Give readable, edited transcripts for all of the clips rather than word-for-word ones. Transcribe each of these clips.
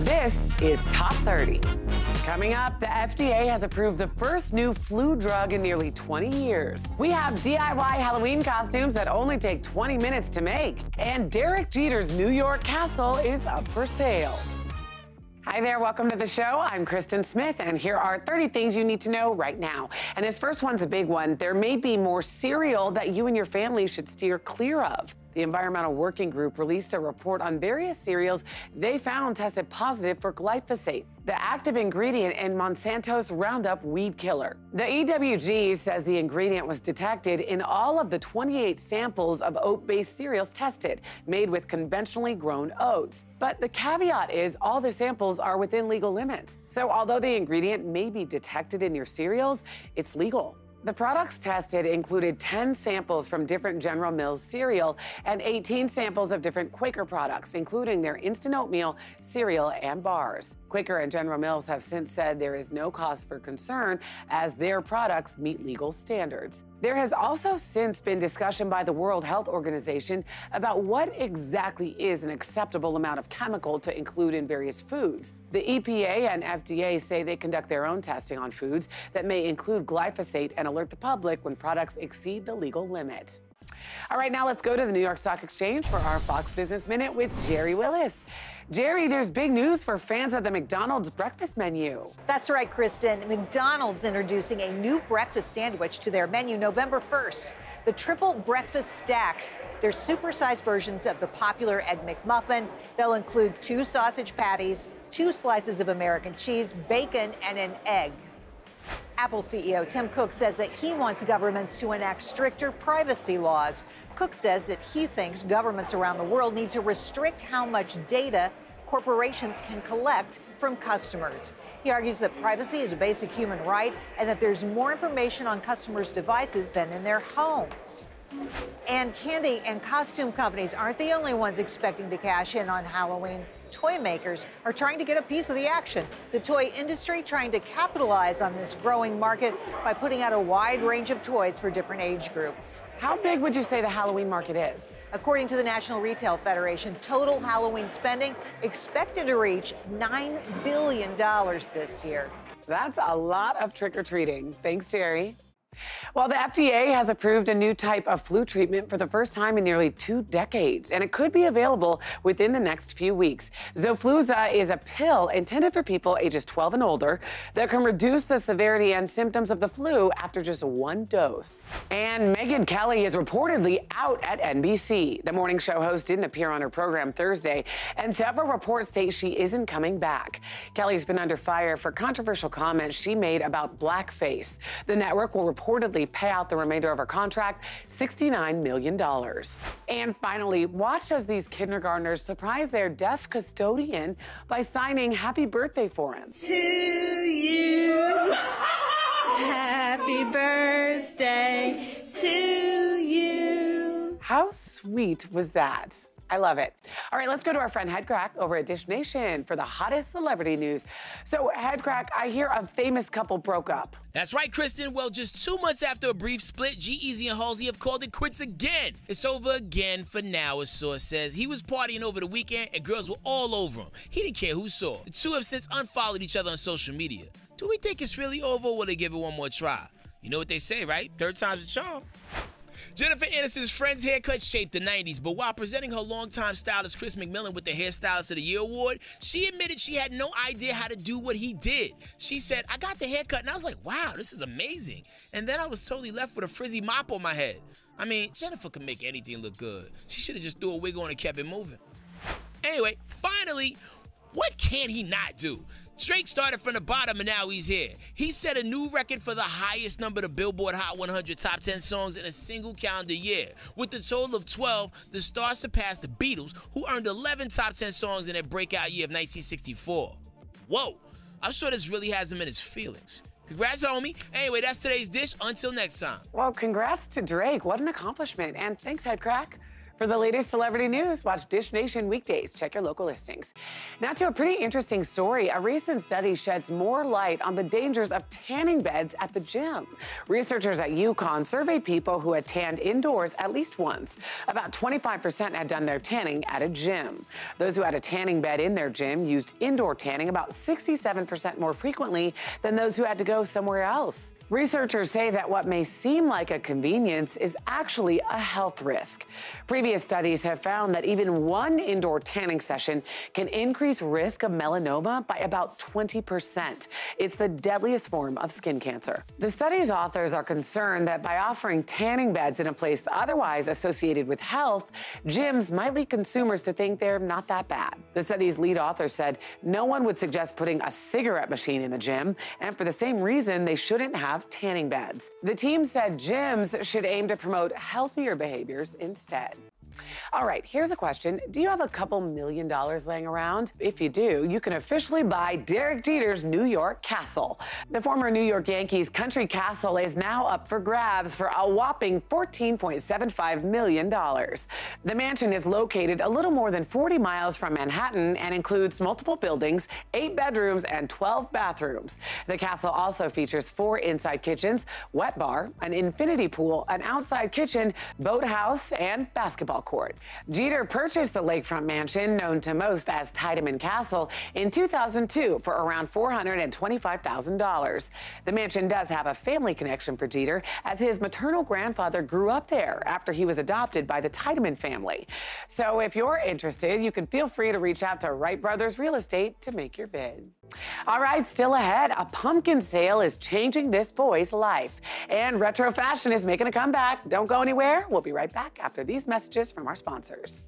This is Top 30. Coming up, the FDA has approved the first new flu drug in nearly 20 years. We have DIY Halloween costumes that only take 20 minutes to make. And Derek Jeter's New York castle is up for sale. Hi there, welcome to the show. I'm Kristen Smith, and here are 30 things you need to know right now. And this first one's a big one. There may be more cereal that you and your family should steer clear of. The Environmental Working Group released a report on various cereals they found tested positive for glyphosate, the active ingredient in Monsanto's Roundup weed killer. The EWG says the ingredient was detected in all of the 28 samples of oat-based cereals tested, made with conventionally grown oats. But the caveat is all the samples are within legal limits. So although the ingredient may be detected in your cereals, it's legal. The products tested included 10 samples from different General Mills cereal and 18 samples of different Quaker products, including their instant oatmeal, cereal, and bars. Quaker and General Mills have since said there is no cause for concern as their products meet legal standards. There has also since been discussion by the World Health Organization about what exactly is an acceptable amount of chemical to include in various foods. The EPA and FDA say they conduct their own testing on foods that may include glyphosate and alert the public when products exceed the legal limit. All right, now let's go to the New York Stock Exchange for our Fox Business Minute with Jerry Willis. Jerry, there's big news for fans of the McDonald's breakfast menu. That's right, Kristen. McDonald's introducing a new breakfast sandwich to their menu November 1st. The triple breakfast stacks. They're supersized versions of the popular Egg McMuffin. They'll include 2 sausage patties, 2 slices of American cheese, bacon, and an egg. Apple CEO Tim Cook says that he wants governments to enact stricter privacy laws. Cook says that he thinks governments around the world need to restrict how much data corporations can collect from customers. He argues that privacy is a basic human right and that there's more information on customers' devices than in their homes. And candy and costume companies aren't the only ones expecting to cash in on Halloween. Toy makers are trying to get a piece of the action. The toy industry trying to capitalize on this growing market by putting out a wide range of toys for different age groups. How big would you say the Halloween market is? According to the National Retail Federation, total Halloween spending expected to reach $9 billion this year. That's a lot of trick-or-treating. Thanks, Jerry. Well, the FDA has approved a new type of flu treatment for the first time in nearly 2 decades, and it could be available within the next few weeks. Xofluza is a pill intended for people ages 12 and older that can reduce the severity and symptoms of the flu after just 1 dose. And Megyn Kelly is reportedly out at NBC. The morning show host didn't appear on her program Thursday, and several reports say she isn't coming back. Kelly's been under fire for controversial comments she made about blackface. The network will reportedly pay out the remainder of her contract, $69 million. And finally, watch as these kindergartners surprise their deaf custodian by signing happy birthday for him. To you, happy birthday to you. How sweet was that? I love it. All right, let's go to our friend Headcrack over at Dish Nation for the hottest celebrity news. So, Headcrack, I hear a famous couple broke up. That's right, Kristen. Well, just 2 months after a brief split, G-Eazy and Halsey have called it quits again. It's over again for now, a source says. He was partying over the weekend and girls were all over him. He didn't care who saw. The two have since unfollowed each other on social media. Do we think it's really over or will they give it one more try? You know what they say, right? 3rd time's a charm. Jennifer Aniston's Friends haircut shaped the 90s, but while presenting her longtime stylist Chris McMillan with the Hairstylist of the Year award, she admitted she had no idea how to do what he did. She said, I got the haircut and I was like, wow, this is amazing. And then I was totally left with a frizzy mop on my head. I mean, Jennifer can make anything look good. She should have just threw a wig on and kept it moving. Anyway, finally, what can he not do? Drake started from the bottom and now he's here. He set a new record for the highest number of Billboard Hot 100 Top 10 songs in a single calendar year. With a total of 12, the star surpassed the Beatles, who earned 11 Top 10 songs in their breakout year of 1964. Whoa, I'm sure this really has him in his feelings. Congrats, homie. Anyway, that's today's dish. Until next time. Well, congrats to Drake. What an accomplishment. And thanks, Headcrack. For the latest celebrity news, watch Dish Nation weekdays. Check your local listings. Now to a pretty interesting story. A recent study sheds more light on the dangers of tanning beds at the gym. Researchers at UConn surveyed people who had tanned indoors at least once. About 25% had done their tanning at a gym. Those who had a tanning bed in their gym used indoor tanning about 67% more frequently than those who had to go somewhere else. Researchers say that what may seem like a convenience is actually a health risk. Previous studies have found that even one indoor tanning session can increase risk of melanoma by about 20%. It's the deadliest form of skin cancer. The study's authors are concerned that by offering tanning beds in a place otherwise associated with health, gyms might lead consumers to think they're not that bad. The study's lead author said no one would suggest putting a cigarette machine in the gym, and for the same reason, they shouldn't have tanning beds. The team said gyms should aim to promote healthier behaviors instead. All right, here's a question. Do you have a couple $1 million laying around? If you do, you can officially buy Derek Jeter's New York castle. The former New York Yankees country castle is now up for grabs for a whopping $14.75 million. The mansion is located a little more than 40 miles from Manhattan and includes multiple buildings, 8 bedrooms, and 12 bathrooms. The castle also features 4 inside kitchens, wet bar, an infinity pool, an outside kitchen, boathouse, and basketball court. Jeter purchased the lakefront mansion, known to most as Titanic Castle, in 2002 for around $425,000. The mansion does have a family connection for Jeter, as his maternal grandfather grew up there after he was adopted by the Titanic family. So if you're interested, you can feel free to reach out to Wright Brothers Real Estate to make your bid. All right, still ahead, a pumpkin sale is changing this boy's life, and retro fashion is making a comeback. Don't go anywhere. We'll be right back after these messages from our sponsors.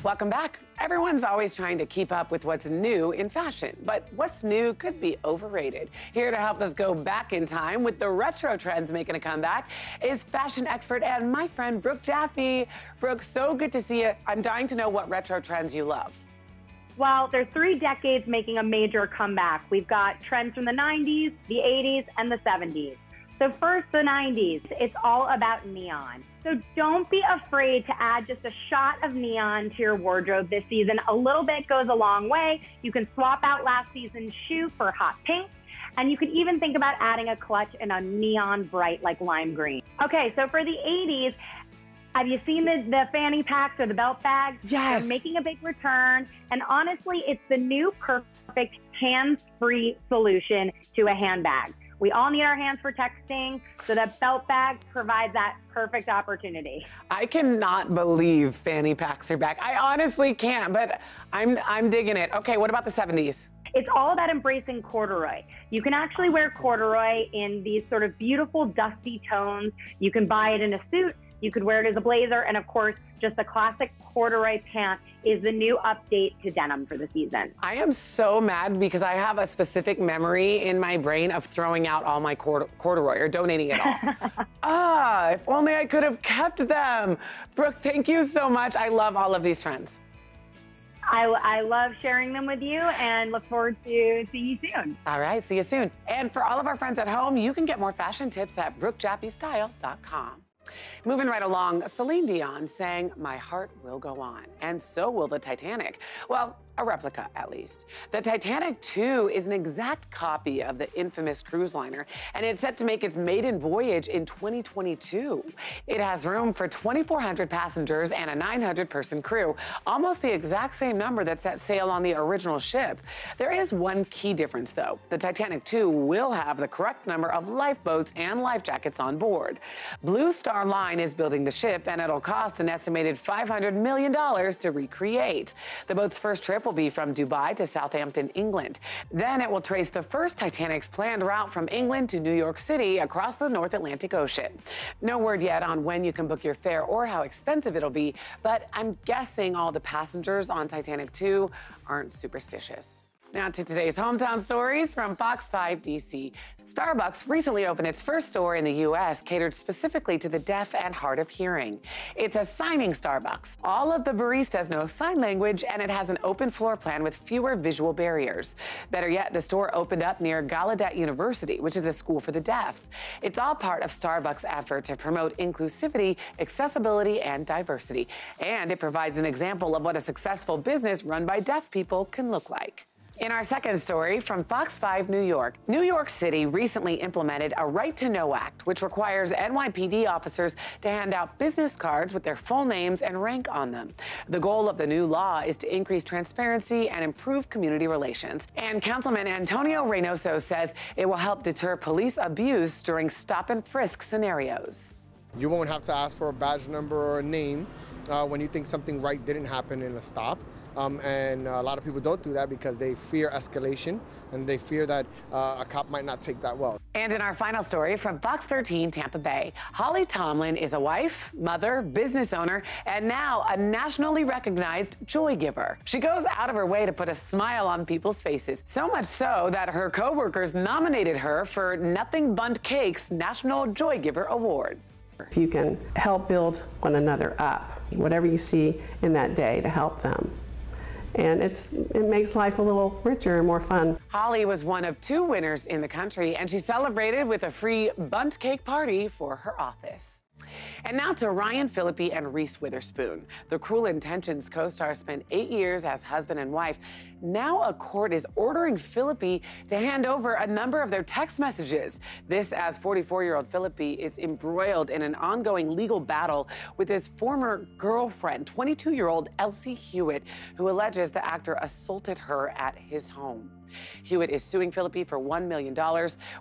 Welcome back. Everyone's always trying to keep up with what's new in fashion, but what's new could be overrated. Here to help us go back in time with the retro trends making a comeback is fashion expert and my friend Brooke Jaffe. Brooke, so good to see you. I'm dying to know what retro trends you love. Well, there's 3 decades making a major comeback. We've got trends from the 90s, the 80s, and the 70s. So first, the 90s, it's all about neon. So don't be afraid to add just a shot of neon to your wardrobe this season. A little bit goes a long way. You can swap out last season's shoe for hot pink, and you can even think about adding a clutch in a neon bright like lime green. Okay, so for the 80s, have you seen the fanny packs or the belt bags? Yes. They're making a big return, and honestly, it's the new perfect hands-free solution to a handbag. We all need our hands for texting, so that belt bag provides that perfect opportunity. I cannot believe fanny packs are back. I honestly can't, but I'm digging it. Okay, what about the 70s? It's all about embracing corduroy. You can actually wear corduroy in these sort of beautiful dusty tones. You can buy it in a suit. You could wear it as a blazer, and of course, just the classic corduroy pant is the new update to denim for the season. I am so mad because I have a specific memory in my brain of throwing out all my corduroy or donating it all. If only I could have kept them. Brooke, thank you so much. I love all of these trends. I love sharing them with you and look forward to seeing you soon. All right, see you soon. And for all of our friends at home, you can get more fashion tips at BrookeJaffeStyle.com. Moving right along, Celine Dion sang "My Heart Will Go On," and so will the Titanic. Well, a replica at least. The Titanic II is an exact copy of the infamous cruise liner, and it's set to make its maiden voyage in 2022. It has room for 2,400 passengers and a 900-person crew, almost the exact same number that set sail on the original ship. There is one key difference, though. The Titanic II will have the correct number of lifeboats and life jackets on board. Blue Star Line is building the ship, and it'll cost an estimated $500 million to recreate. The boat's first trip will be from Dubai to Southampton, England. Then it will trace the first Titanic's planned route from England to New York City across the North Atlantic Ocean. No word yet on when you can book your fare or how expensive it'll be, but I'm guessing all the passengers on Titanic II aren't superstitious. Now to today's hometown stories from Fox 5 DC. Starbucks recently opened its first store in the U.S. catered specifically to the deaf and hard of hearing. It's a signing Starbucks. All of the baristas know sign language, and it has an open floor plan with fewer visual barriers. Better yet, the store opened up near Gallaudet University, which is a school for the deaf. It's all part of Starbucks' effort to promote inclusivity, accessibility, and diversity. And it provides an example of what a successful business run by deaf people can look like. In our second story from Fox 5 New York, New York City recently implemented a Right to Know Act, which requires NYPD officers to hand out business cards with their full names and rank on them. The goal of the new law is to increase transparency and improve community relations. And Councilman Antonio Reynoso says it will help deter police abuse during stop and frisk scenarios. You won't have to ask for a badge number or a name when you think something right didn't happen in a stop. And a lot of people don't do that because they fear escalation and they fear that a cop might not take that well. And in our final story from Fox 13 Tampa Bay, Holly Tomlin is a wife, mother, business owner, and now a nationally recognized joy giver. She goes out of her way to put a smile on people's faces, so much so that her coworkers nominated her for Nothing Bundt Cake's National Joy Giver Award. If you can help build one another up, whatever you see in that day to help them. And it makes life a little richer and more fun. Holly was one of 2 winners in the country, and she celebrated with a free bundt cake party for her office. And now to Ryan Phillippe and Reese Witherspoon. The Cruel Intentions co-stars spent 8 years as husband and wife. Now a court is ordering Phillippe to hand over a number of their text messages. This as 44-year-old Phillippe is embroiled in an ongoing legal battle with his former girlfriend, 22-year-old Elsie Hewitt, who alleges the actor assaulted her at his home. Hewitt is suing Phillippe for $1 million.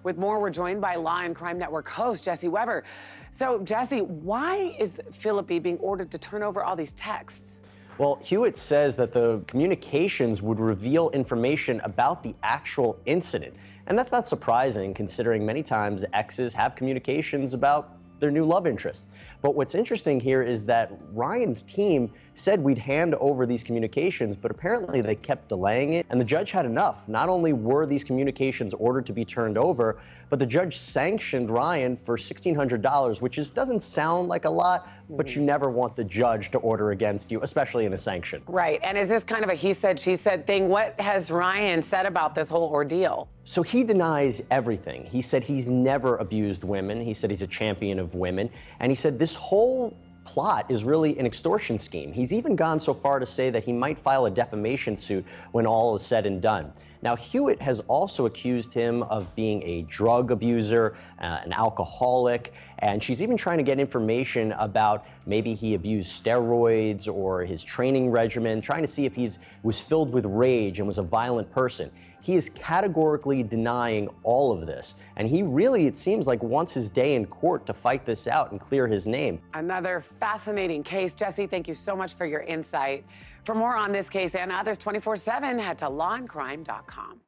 With more, we're joined by Law and Crime Network host Jesse Weber. So, Jesse, why is Phillippe being ordered to turn over all these texts? Well, Hewitt says that the communications would reveal information about the actual incident. And that's not surprising, considering many times exes have communications about their new love interests. But what's interesting here is that Ryan's team said we'd hand over these communications, but apparently they kept delaying it, and the judge had enough. Not only were these communications ordered to be turned over, but the judge sanctioned Ryan for $1,600, which doesn't sound like a lot, but you never want the judge to order against you, especially in a sanction. Right, and is this kind of a he said, she said thing? What has Ryan said about this whole ordeal? So he denies everything. He said he's never abused women. He said he's a champion of women. And he said this whole plot is really an extortion scheme. He's even gone so far to say that he might file a defamation suit when all is said and done. Now, Hewitt has also accused him of being a drug abuser, an alcoholic, and she's even trying to get information about maybe he abused steroids or his training regimen, trying to see if he was filled with rage and was a violent person. He is categorically denying all of this, and he really, it seems like, wants his day in court to fight this out and clear his name. Another fascinating case. Jesse, thank you so much for your insight. For more on this case and others 24/7, head to lawandcrime.com.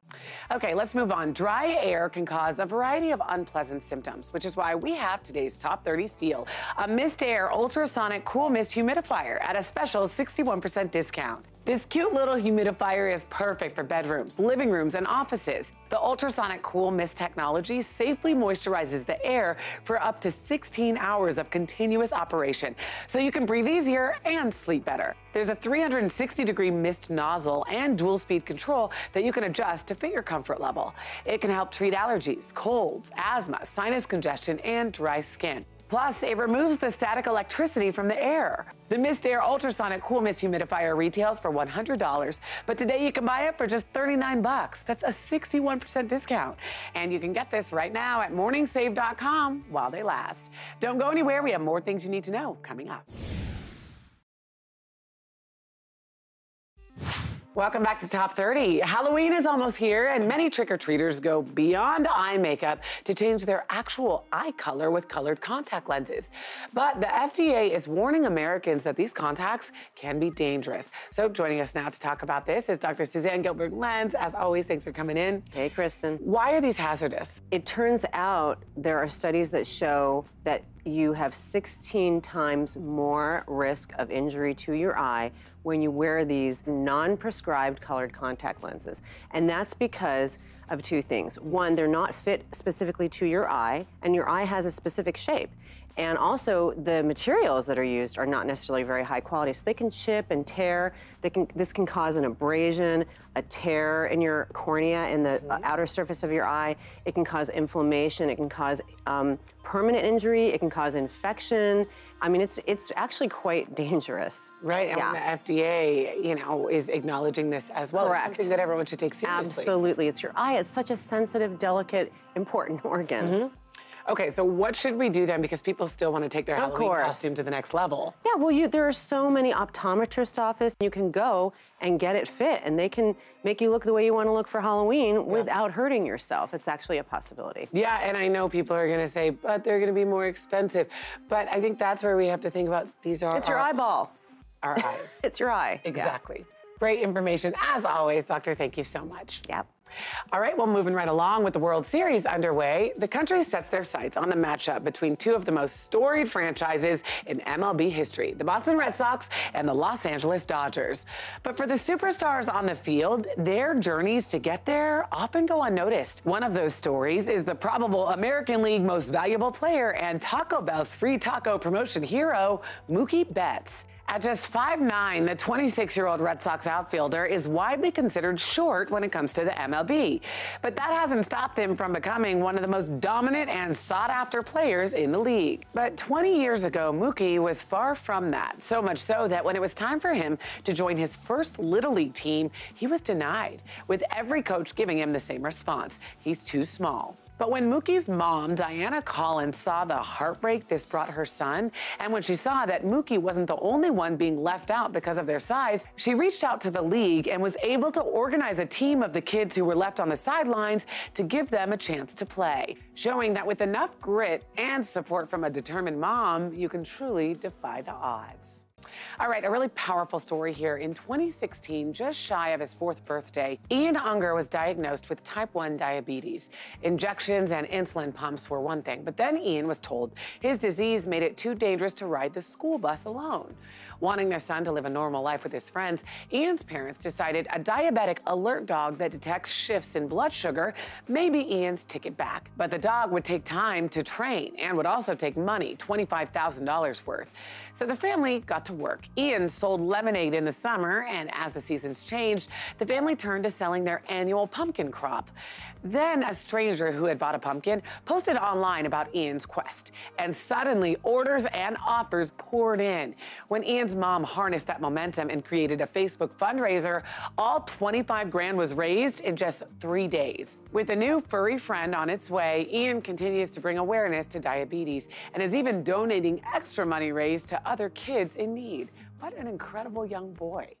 Okay, let's move on. Dry air can cause a variety of unpleasant symptoms, which is why we have today's Top 30 steal, a Mist Air Ultrasonic Cool Mist Humidifier at a special 61% discount. This cute little humidifier is perfect for bedrooms, living rooms, and offices. The ultrasonic cool mist technology safely moisturizes the air for up to 16 hours of continuous operation, so you can breathe easier and sleep better. There's a 360-degree mist nozzle and dual-speed control that you can adjust to fit your comfort level. It can help treat allergies, colds, asthma, sinus congestion, and dry skin. Plus, it removes the static electricity from the air. The Mist Air Ultrasonic Cool Mist Humidifier retails for $100, but today you can buy it for just $39. That's a 61% discount. And you can get this right now at morningsave.com while they last. Don't go anywhere. We have more things you need to know coming up. Welcome back to Top 30. Halloween is almost here, and many trick-or-treaters go beyond eye makeup to change their actual eye color with colored contact lenses. But the FDA is warning Americans that these contacts can be dangerous. So joining us now to talk about this is Dr. Suzanne Gilbert-Lenz. As always, thanks for coming in. Hey, Kristen. Why are these hazardous? It turns out there are studies that show that you have 16 times more risk of injury to your eye when you wear these non-prescription prescribed colored contact lenses. And that's because of two things. One, they're not fit specifically to your eye, and your eye has a specific shape. And also, the materials that are used are not necessarily very high quality, so they can chip and tear. This can cause an abrasion, a tear in your cornea, in the outer surface of your eye. It can cause inflammation. It can cause permanent injury. It can cause infection. I mean, it's actually quite dangerous. Right, and the FDA, you know, is acknowledging this as well. Correct. It's something that everyone should take seriously. Absolutely. It's your eye. It's such a sensitive, delicate, important organ. Okay, so what should we do then? Because people still want to take their Halloween costume to the next level. Yeah, well, there are so many optometrist offices. You can go and get it fit, and they can make you look the way you want to look for Halloween without hurting yourself. It's actually a possibility. Yeah, and I know people are going to say, but they're going to be more expensive. But I think that's where we have to think about these are It's your eyeball. Our eyes. It's your eye. Exactly. Great information, as always, Doctor. Thank you so much. Yep. All right, well, moving right along with the World Series underway, the country sets their sights on the matchup between two of the most storied franchises in MLB history, the Boston Red Sox and the Los Angeles Dodgers. But for the superstars on the field, their journeys to get there often go unnoticed. One of those stories is the probable American League most valuable player and Taco Bell's free taco promotion hero, Mookie Betts. At just 5'9", the 26-year-old Red Sox outfielder is widely considered short when it comes to the MLB. But that hasn't stopped him from becoming one of the most dominant and sought-after players in the league. But 20 years ago, Mookie was far from that, so much so that when it was time for him to join his first Little League team, he was denied, with every coach giving him the same response: he's too small. But when Mookie's mom, Diana Collins, saw the heartbreak this brought her son, and when she saw that Mookie wasn't the only one being left out because of their size, she reached out to the league and was able to organize a team of the kids who were left on the sidelines to give them a chance to play, showing that with enough grit and support from a determined mom, you can truly defy the odds. All right, a really powerful story here. In 2016, just shy of his 4th birthday, Ian Unger was diagnosed with type 1 diabetes. Injections and insulin pumps were one thing, but then Ian was told his disease made it too dangerous to ride the school bus alone. Wanting their son to live a normal life with his friends, Ian's parents decided a diabetic alert dog that detects shifts in blood sugar may be Ian's ticket back. But the dog would take time to train and would also take money, $25,000 worth. So the family got to work. Ian sold lemonade in the summer, and as the seasons changed, the family turned to selling their annual pumpkin crop. Then a stranger who had bought a pumpkin posted online about Ian's quest, and suddenly orders and offers poured in. When Ian's mom harnessed that momentum and created a Facebook fundraiser, all 25 grand was raised in just 3 days. With a new furry friend on its way, Ian continues to bring awareness to diabetes and is even donating extra money raised to other kids in need. What an incredible young boy.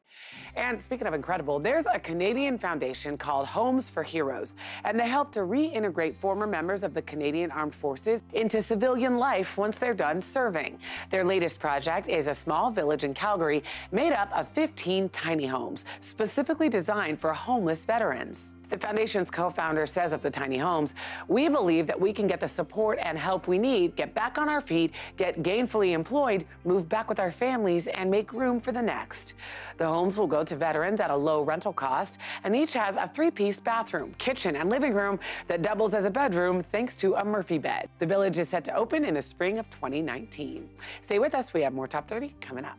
And speaking of incredible, there's a Canadian foundation called Homes for Heroes, and they help to reintegrate former members of the Canadian Armed Forces into civilian life once they're done serving. Their latest project is a small village in Calgary made up of 15 tiny homes, specifically designed for homeless veterans. The foundation's co-founder says of the tiny homes, "We believe that we can get the support and help we need, get back on our feet, get gainfully employed, move back with our families, and make room for the next." The homes will go to veterans at a low rental cost, and each has a 3-piece bathroom, kitchen, and living room that doubles as a bedroom thanks to a Murphy bed. The village is set to open in the spring of 2019. Stay with us. We have more Top 30 coming up.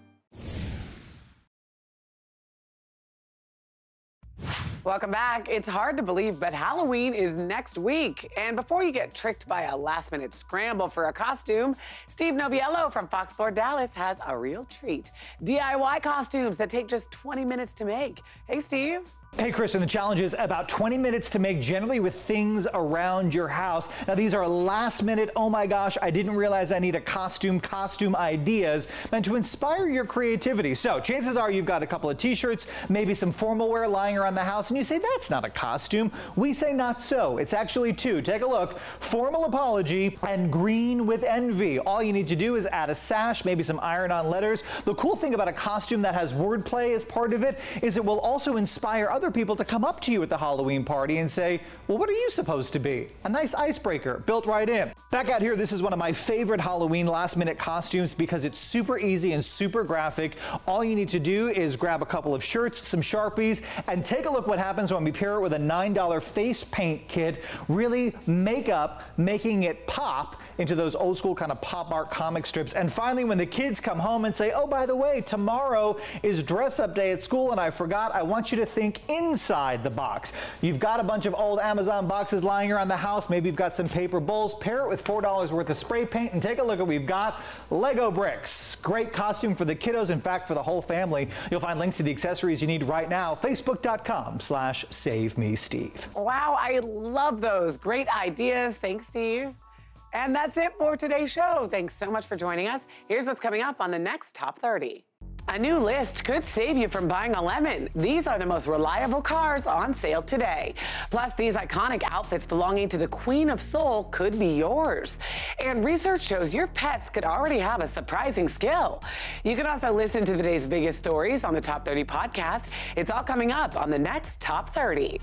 Welcome back. It's hard to believe, but Halloween is next week. And before you get tricked by a last-minute scramble for a costume, Steve Noviello from Fox Sports Dallas has a real treat. DIY costumes that take just 20 minutes to make. Hey, Steve. Hey, Kristen, the challenge is about 20 minutes to make, generally with things around your house. Now, these are last minute, oh my gosh, I didn't realize I need a costume ideas meant to inspire your creativity. So chances are you've got a couple of t-shirts, maybe some formal wear lying around the house, and you say, that's not a costume. We say not so. It's actually two. Take a look. Formal apology and green with envy. All you need to do is add a sash, maybe some iron-on letters. The cool thing about a costume that has wordplay as part of it is it will also inspire other people to come up to you at the Halloween party and say, well, what are you supposed to be? A nice icebreaker built right in. Back out here, this is one of my favorite Halloween last-minute costumes because it's super easy and super graphic. All you need to do is grab a couple of shirts, some Sharpies, and take a look what happens when we pair it with a $9 face paint kit. Really make up, making it pop into those old school kind of pop art comic strips. And finally, when the kids come home and say, oh, by the way, tomorrow is dress up day at school and I forgot, I want you to think inside the box. You've got a bunch of old Amazon boxes lying around the house. Maybe you've got some paper bowls. Pair it with $4 worth of spray paint and take a look at what we've got. Lego bricks. Great costume for the kiddos. In fact, for the whole family. You'll find links to the accessories you need right now. Facebook.com/SaveMeSteve. Wow, I love those. Great ideas. Thanks, Steve. And that's it for today's show. Thanks so much for joining us. Here's what's coming up on the next Top 30. A new list could save you from buying a lemon. These are the most reliable cars on sale today. Plus, these iconic outfits belonging to the Queen of Soul could be yours. And research shows your pets could already have a surprising skill. You can also listen to today's biggest stories on the Top 30 podcast. It's all coming up on the next Top 30.